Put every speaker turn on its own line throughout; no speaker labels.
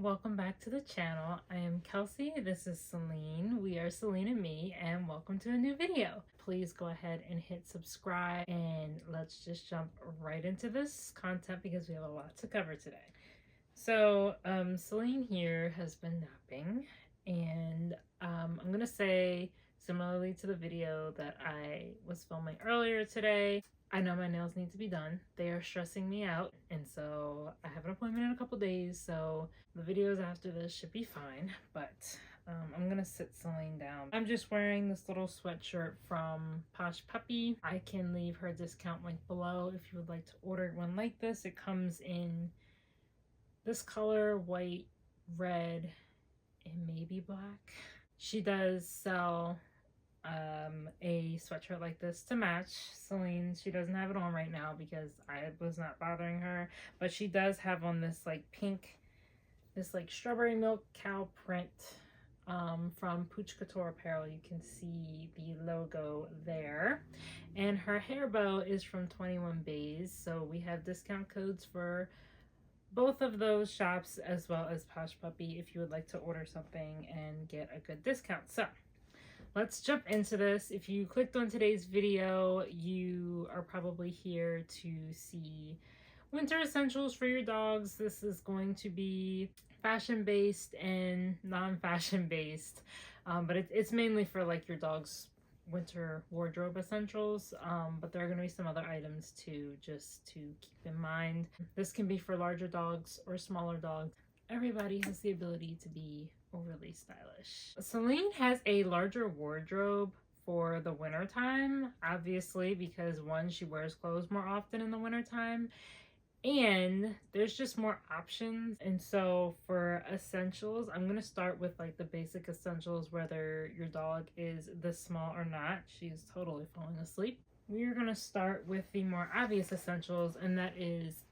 welcome back to the channel. I am Kelsey, this is Celine, we are Celine and me, and welcome to a new video. Please go ahead and hit subscribe, and let's just jump right into this content because we have a lot to cover today. So Celine here has been napping, and I'm gonna say, similarly to the video that I was filming earlier today, I know my nails need to be done. They are stressing me out, and so I have an appointment in a couple days, so the videos after this should be fine. But I'm gonna sit Celine down. I'm just wearing this little sweatshirt from Posh Puppy. I can leave her discount link below if you would like to order one like this. It comes in this color, white, red, and maybe black. She does sell a sweatshirt like this to match. Celine, she doesn't have it on right now because I was not bothering her, but she does have on this like pink, this like strawberry milk cow print from Pooch Couture Apparel. You can see the logo there, and her hair bow is from 21 Bays, so we have discount codes for both of those shops as well as Posh Puppy if you would like to order something and get a good discount. So let's jump into this. If you clicked on today's video, you are probably here to see winter essentials for your dogs. This is going to be fashion-based and non-fashion based, but it's mainly for like your dog's winter wardrobe essentials, but there are going to be some other items too, just to keep in mind. This can be for larger dogs or smaller dogs. Everybody has the ability to be overly stylish. Celine has a larger wardrobe for the winter time, obviously, because one, she wears clothes more often in the winter time, and there's just more options. And so for essentials, I'm going to start with like the basic essentials, whether your dog is this small or not. She's totally falling asleep. We are going to start with the more obvious essentials, and that is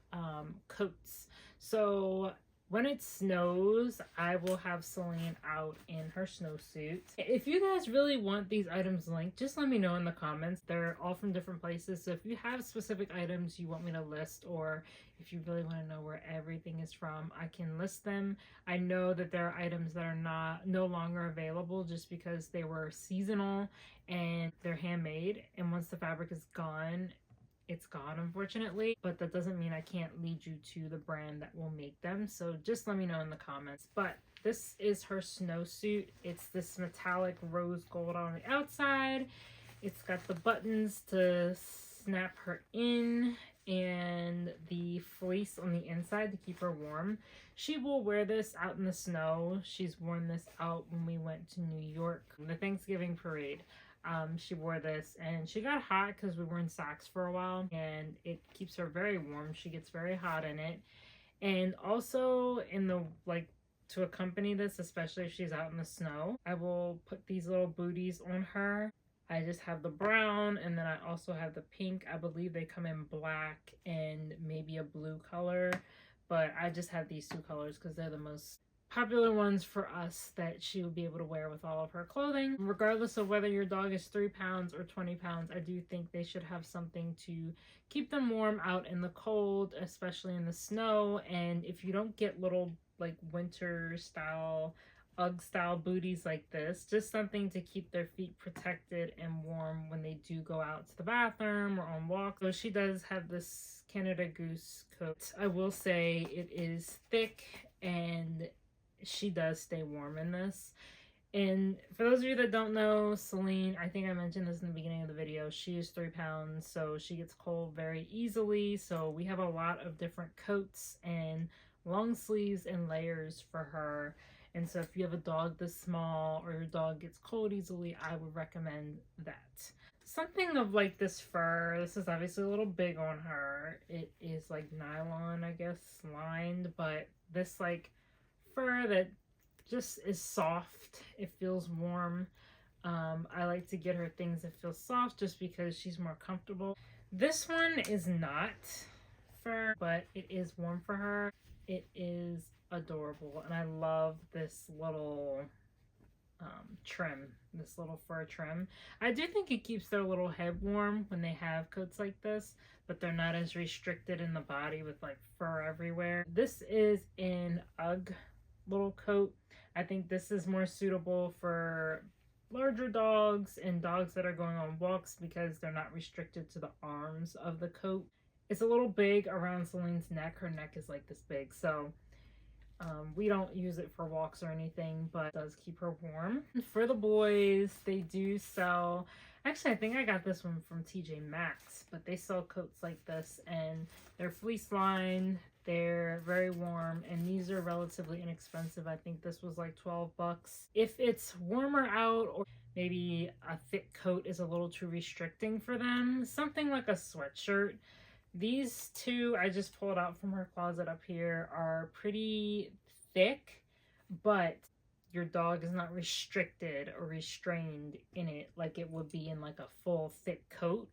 coats. So when it snows, I will have Celine out in her snowsuit. If you guys really want these items linked, just let me know in the comments. They're all from different places, so if you have specific items you want me to list, or if you really want to know where everything is from, I can list them. I know that there are items that are no longer available just because they were seasonal and they're handmade, and once the fabric is gone, it's gone, unfortunately, but that doesn't mean I can't lead you to the brand that will make them, so just let me know in the comments. But this is her snowsuit. It's this metallic rose gold on the outside. It's got the buttons to snap her in and the fleece on the inside to keep her warm. She will wear this out in the snow. She's worn this out when we went to New York, the Thanksgiving parade. She wore this and she got hot because we were in socks for a while, and it keeps her very warm. She gets very hot in it. And also in the, like, to accompany this, especially if she's out in the snow, I will put these little booties on her. I just have the brown, and then I also have the pink. I believe they come in black and maybe a blue color, but I just have these two colors because they're the most popular ones for us that she will be able to wear with all of her clothing. Regardless of whether your dog is 3 pounds or 20 pounds, I do think they should have something to keep them warm out in the cold, especially in the snow. And if you don't get little like winter style, UGG style booties like this, just something to keep their feet protected and warm when they do go out to the bathroom or on walks. So she does have this Canada Goose coat. I will say it is thick, and she does stay warm in this. And for those of you that don't know, Celine, I think I mentioned this in the beginning of the video, she is 3 pounds, so she gets cold very easily. So we have a lot of different coats and long sleeves and layers for her. And so if you have a dog this small or your dog gets cold easily, I would recommend that. Something of like this fur, this is obviously a little big on her. It is like nylon, I guess, lined, but this like fur that just is soft. It feels warm. I like to get her things that feel soft just because she's more comfortable. This one is not fur, but it is warm for her. It is adorable, and I love this little trim, this little fur trim. I do think it keeps their little head warm when they have coats like this, but they're not as restricted in the body with like fur everywhere. This is in UGG coat. I think this is more suitable for larger dogs and dogs that are going on walks because they're not restricted to the arms of the coat. It's a little big around Celine's neck. Her neck is like this big, so we don't use it for walks or anything, but it does keep her warm. For the boys, they do sell, actually I think I got this one from TJ Maxx, but they sell coats like this and they're fleece lined, they're very warm, and these are relatively inexpensive. I think this was like 12 bucks. If it's warmer out or maybe a thick coat is a little too restricting for them, something like a sweatshirt. These two I just pulled out from her closet up here are pretty thick, but your dog is not restricted or restrained in it like it would be in like a full thick coat.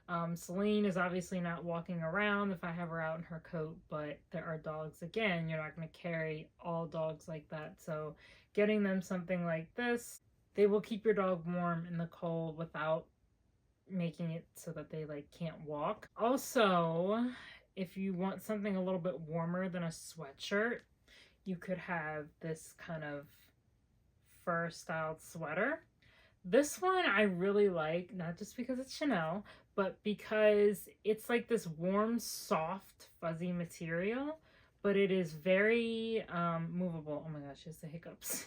Céline is obviously not walking around if I have her out in her coat, but there are dogs, again, you're not going to carry all dogs like that. So getting them something like this, they will keep your dog warm in the cold without making it so that they like can't walk. Also, if you want something a little bit warmer than a sweatshirt, you could have this kind of fur styled sweater. This one I really like, not just because it's Chanel, but because it's like this warm, soft, fuzzy material, but it is very movable. Oh my gosh, she has the hiccups.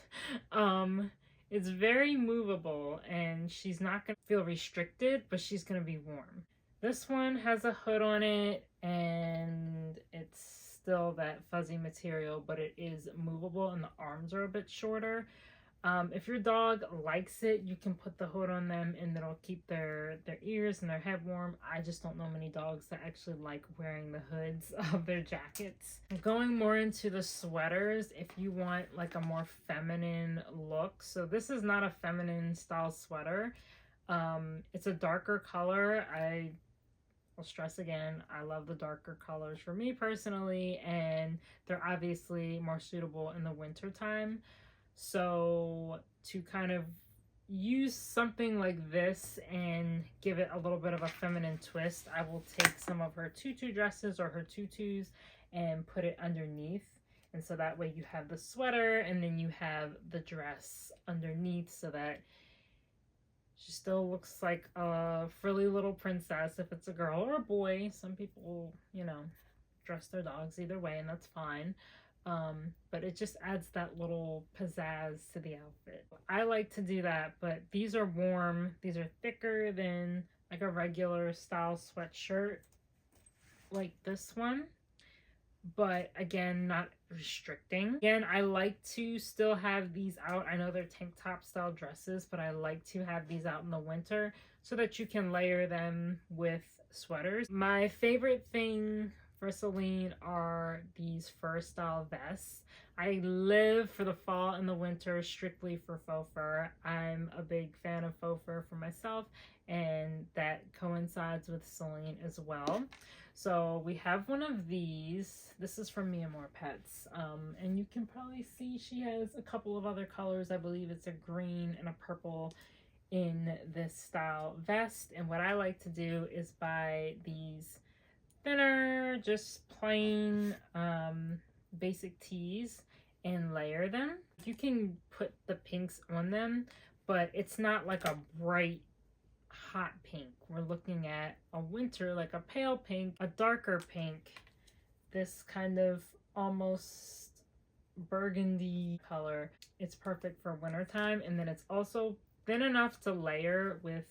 It's very movable and she's not going to feel restricted, but she's going to be warm. This one has a hood on it and it's still that fuzzy material, but it is movable and the arms are a bit shorter. If your dog likes it, you can put the hood on them and it'll keep their ears and their head warm. I just don't know many dogs that actually like wearing the hoods of their jackets. Going more into the sweaters, if you want like a more feminine look. So this is not a feminine style sweater. It's a darker color. I'll stress again, I love the darker colors for me personally, and they're obviously more suitable in the winter time. So to kind of use something like this and give it a little bit of a feminine twist, I will take some of her tutu dresses or her tutus and put it underneath. And so that way you have the sweater and then you have the dress underneath so that she still looks like a frilly little princess if it's a girl or a boy. Some people, you know, dress their dogs either way, and that's fine. But it just adds that little pizzazz to the outfit. I like to do that, but these are warm. These are thicker than like a regular style sweatshirt like this one. But again, not restricting. Again, I like to still have these out. I know they're tank top style dresses, but I like to have these out in the winter so that you can layer them with sweaters. My favorite thing for Céline are these fur style vests. I live for the fall and the winter strictly for faux fur. I'm a big fan of faux fur for myself, and that coincides with Céline as well. So we have one of these. This is from Mia More Pets, and you can probably see she has a couple of other colors. I believe it's a green and a purple in this style vest. And what I like to do is buy these thinner, just plain basic tees and layer them. You can put the pinks on them, but it's not like a bright hot pink. We're looking at a winter, like a pale pink, a darker pink, this kind of almost burgundy color. It's perfect for wintertime, and then it's also thin enough to layer with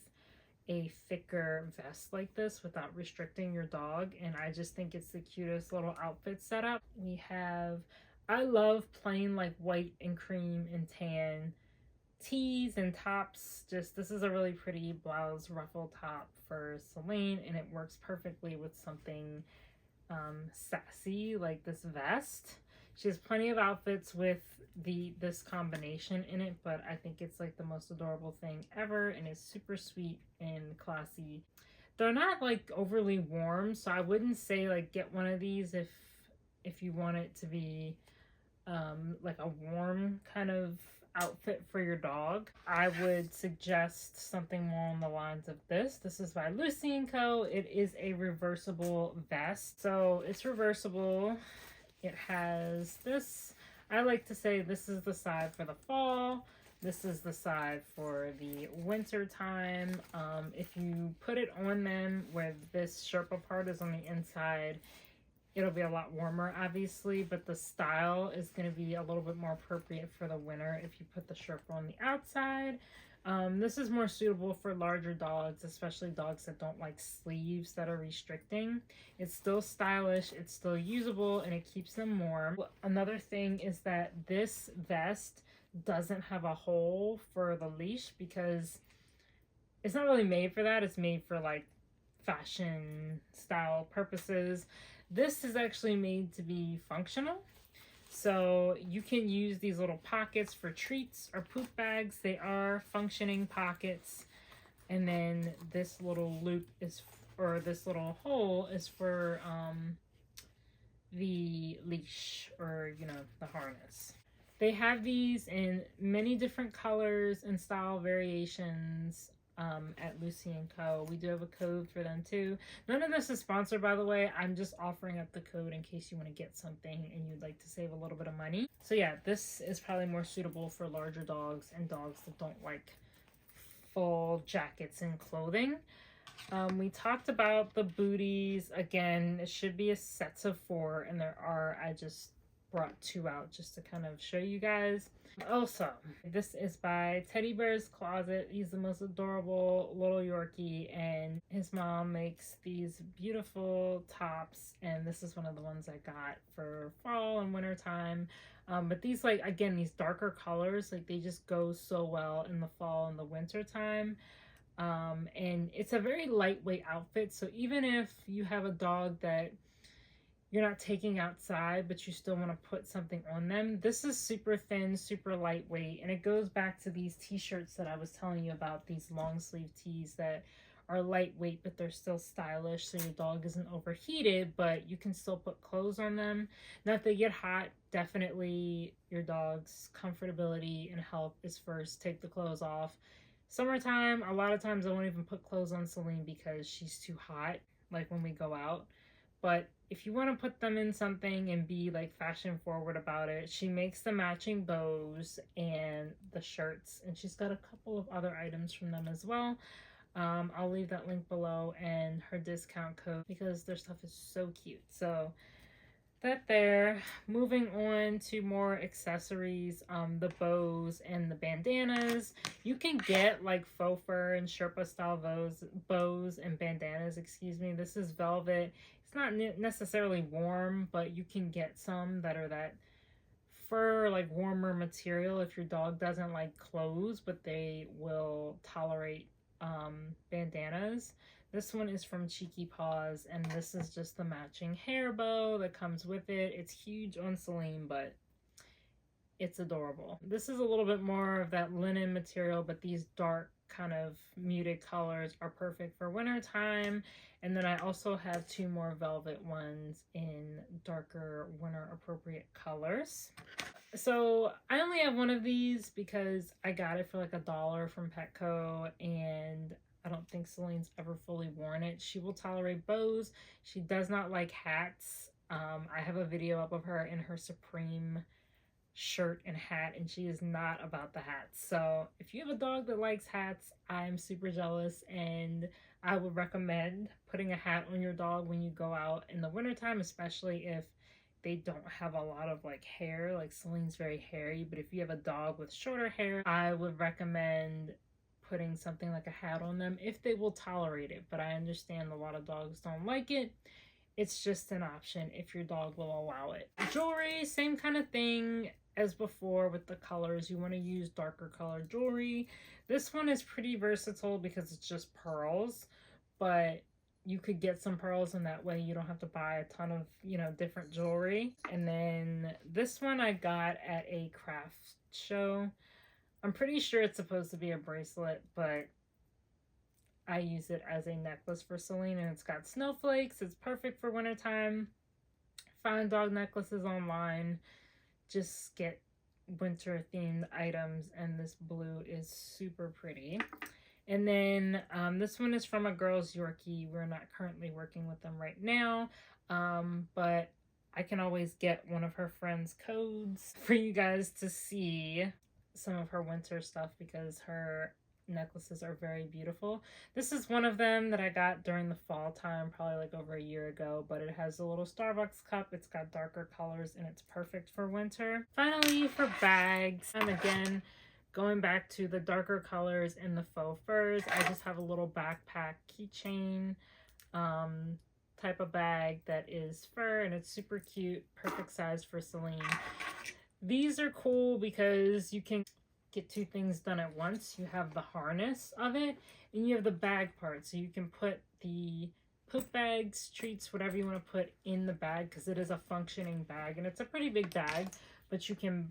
a thicker vest like this without restricting your dog, and I just think it's the cutest little outfit setup. We have, I love plain like white and cream and tan tees and tops. Just, this is a really pretty blouse ruffle top for Céline, and it works perfectly with something sassy like this vest. She has plenty of outfits with this combination in it, but I think it's like the most adorable thing ever, and it's super sweet and classy. They're not like overly warm, so I wouldn't say like get one of these if you want it to be like a warm kind of outfit for your dog. I would suggest something more on the lines of this. This is by Lucy & Co. It is a reversible vest. So it's reversible. It has this. I like to say this is the side for the fall. This is the side for the winter time. If you put it on them where this Sherpa part is on the inside, it'll be a lot warmer, obviously, but the style is going to be a little bit more appropriate for the winter if you put the Sherpa on the outside. This is more suitable for larger dogs, especially dogs that don't like sleeves that are restricting. It's still stylish, it's still usable, and it keeps them warm. Another thing is that this vest doesn't have a hole for the leash because it's not really made for that. It's made for like fashion style purposes. This is actually made to be functional. So you can use these little pockets for treats or poop bags. They are functioning pockets. And then this little loop is, or this little hole is for the leash, or, you know, the harness. They have these in many different colors and style variations. At Lucy & Co. We do have a code for them too. None of this is sponsored, by the way. I'm just offering up the code in case you want to get something and you'd like to save a little bit of money. So yeah, this is probably more suitable for larger dogs and dogs that don't like full jackets and clothing. We talked about the booties. Again, it should be a set of 4, and there are. I just brought 2 out just to kind of show you guys. Also, this is by Teddy Bear's Closet. He's the most adorable little Yorkie, and his mom makes these beautiful tops, and this is one of the ones I got for fall and winter time. But these, like, again, these darker colors, like, they just go so well in the fall and the winter time. And it's a very lightweight outfit, so even if you have a dog that you're not taking outside, but you still want to put something on them, this is super thin, super lightweight, and it goes back to these t-shirts that I was telling you about, these long sleeve tees that are lightweight, but they're still stylish, so your dog isn't overheated, but you can still put clothes on them. Now, if they get hot, definitely your dog's comfortability and health is first. Take the clothes off. Summertime, a lot of times I won't even put clothes on Céline because she's too hot, like when we go out. But if you want to put them in something and be like fashion forward about it, she makes the matching bows and the shirts, and she's got a couple of other items from them as well. I'll leave that link below and her discount code because their stuff is so cute. So that there. Moving on to more accessories, the bows and the bandanas. You can get like faux fur and Sherpa style bows and bandanas, excuse me. This is velvet. It's not necessarily warm, but you can get some that are that fur, like warmer material if your dog doesn't like clothes, but they will tolerate bandanas. This one is from Cheeky Paws, and this is just the matching hair bow that comes with it. It's huge on Céline, but it's adorable. This is a little bit more of that linen material, but these dark kind of muted colors are perfect for winter time. And then I also have 2 more velvet ones in darker winter appropriate colors. So I only have one of these because I got it for like $1 from Petco, and I don't think Celine's ever fully worn it. She will tolerate bows. She does not like hats. I have a video up of her in her Supreme shirt and hat, and she is not about the hats. So if you have a dog that likes hats, I'm super jealous, and I would recommend putting a hat on your dog when you go out in the wintertime, especially if they don't have a lot of like hair. Like Celine's very hairy, but if you have a dog with shorter hair, I would recommend putting something like a hat on them if they will tolerate it. But I understand a lot of dogs don't like it. It's just an option if your dog will allow it. Jewelry, same kind of thing as before with the colors. You want to use darker colored jewelry. This one is pretty versatile because it's just pearls, but you could get some pearls, and that way you don't have to buy a ton of, you know, different jewelry. And then this one I got at a craft show. I'm pretty sure it's supposed to be a bracelet, but I use it as a necklace for Céline, and it's got snowflakes. It's perfect for wintertime. Find dog necklaces online. Just get winter themed items, and this blue is super pretty. And then this one is from a girl's Yorkie. We're not currently working with them right now, but I can always get one of her friends' codes for you guys to see some of her winter stuff because her necklaces are very beautiful. This is one of them that I got during the fall time, probably like over a year ago, but it has a little Starbucks cup. It's got darker colors and it's perfect for winter. Finally, for bags, and again, going back to the darker colors and the faux furs, I just have a little backpack keychain type of bag that is fur, and it's super cute, perfect size for Céline. These are cool because you can get two things done at once. You have the harness of it and you have the bag part, so you can put the poop bags, treats, whatever you want to put in the bag, because it is a functioning bag and it's a pretty big bag, but you don't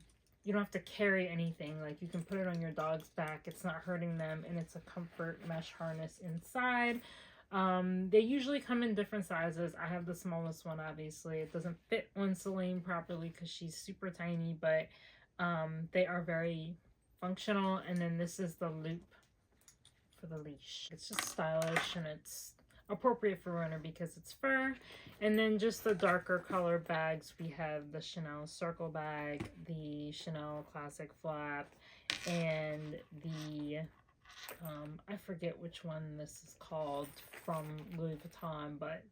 have to carry anything. Like, you can put it on your dog's back, it's not hurting them, and it's a comfort mesh harness inside. They usually come in different sizes. I have the smallest one, obviously. It doesn't fit on Céline properly because she's super tiny, but they are very functional. And then this is the loop for the leash. It's just stylish and it's appropriate for winter because it's fur. And then just the darker color bags, we have the Chanel circle bag, the Chanel classic flap, and the I forget which one this is called from Louis Vuitton, but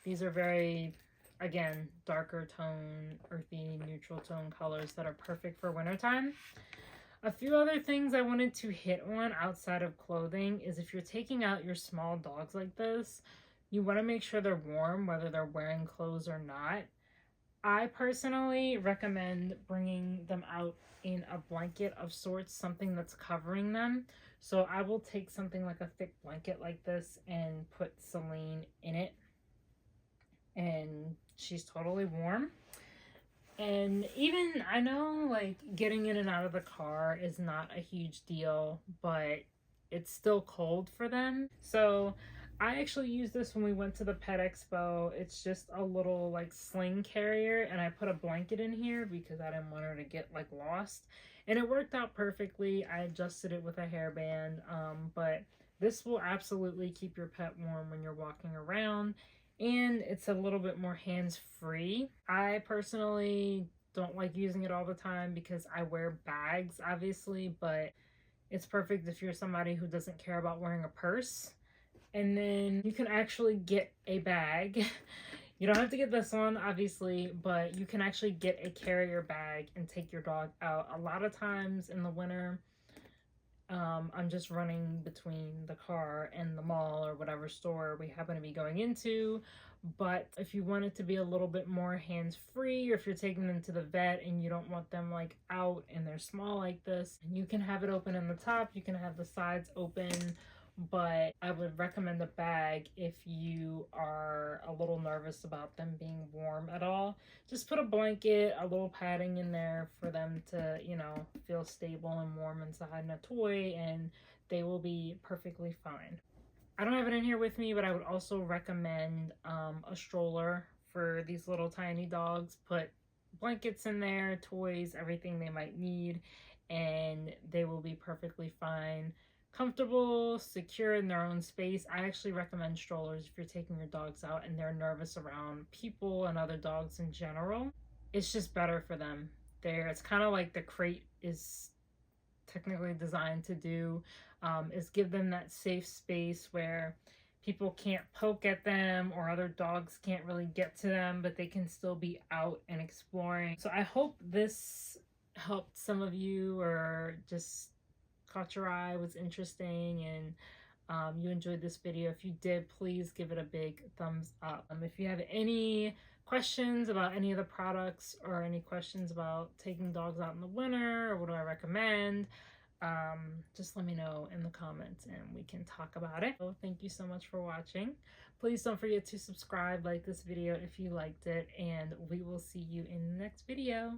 these are very, again, darker tone, earthy, neutral tone colors that are perfect for wintertime. A few other things I wanted to hit on outside of clothing is if you're taking out your small dogs like this, you want to make sure they're warm, whether they're wearing clothes or not. I personally recommend bringing them out in a blanket of sorts, something that's covering them. So I will take something like a thick blanket like this and put Céline in it, and she's totally warm. And even, I know, like, getting in and out of the car is not a huge deal, but it's still cold for them. So I actually used this when we went to the Pet Expo. It's just a little, like, sling carrier, and I put a blanket in here because I didn't want her to get, like, lost. And it worked out perfectly. I adjusted it with a hairband, but this will absolutely keep your pet warm when you're walking around. And it's a little bit more hands-free. I personally don't like using it all the time because I wear bags, obviously, but it's perfect if you're somebody who doesn't care about wearing a purse. And then you can actually get a bag. You don't have to get this one, obviously, but you can actually get a carrier bag and take your dog out. A lot of times in the winter, I'm just running between the car and the mall or whatever store we happen to be going into. But if you want it to be a little bit more hands-free, or if you're taking them to the vet and you don't want them like out and they're small like this, you can have it open in the top, you can have the sides open. But I would recommend a bag if you are a little nervous about them being warm at all. Just put a blanket, a little padding in there for them to, you know, feel stable and warm inside, and a toy, and they will be perfectly fine. I don't have it in here with me, but I would also recommend a stroller for these little tiny dogs. Put blankets in there, toys, everything they might need, and they will be perfectly fine. Comfortable, secure in their own space. I actually recommend strollers if you're taking your dogs out and they're nervous around people and other dogs in general. It's just better for them. It's kind of like the crate is technically designed to do, is give them that safe space where people can't poke at them or other dogs can't really get to them, but they can still be out and exploring. So I hope this helped some of you, or just caught your eye, was interesting, and you enjoyed this video. If you did, please give it a big thumbs up. If you have any questions about any of the products, or any questions about taking dogs out in the winter, or what do I recommend, just let me know in the comments and we can talk about it. So thank you so much for watching. Please don't forget to subscribe, like this video if you liked it, and we will see you in the next video.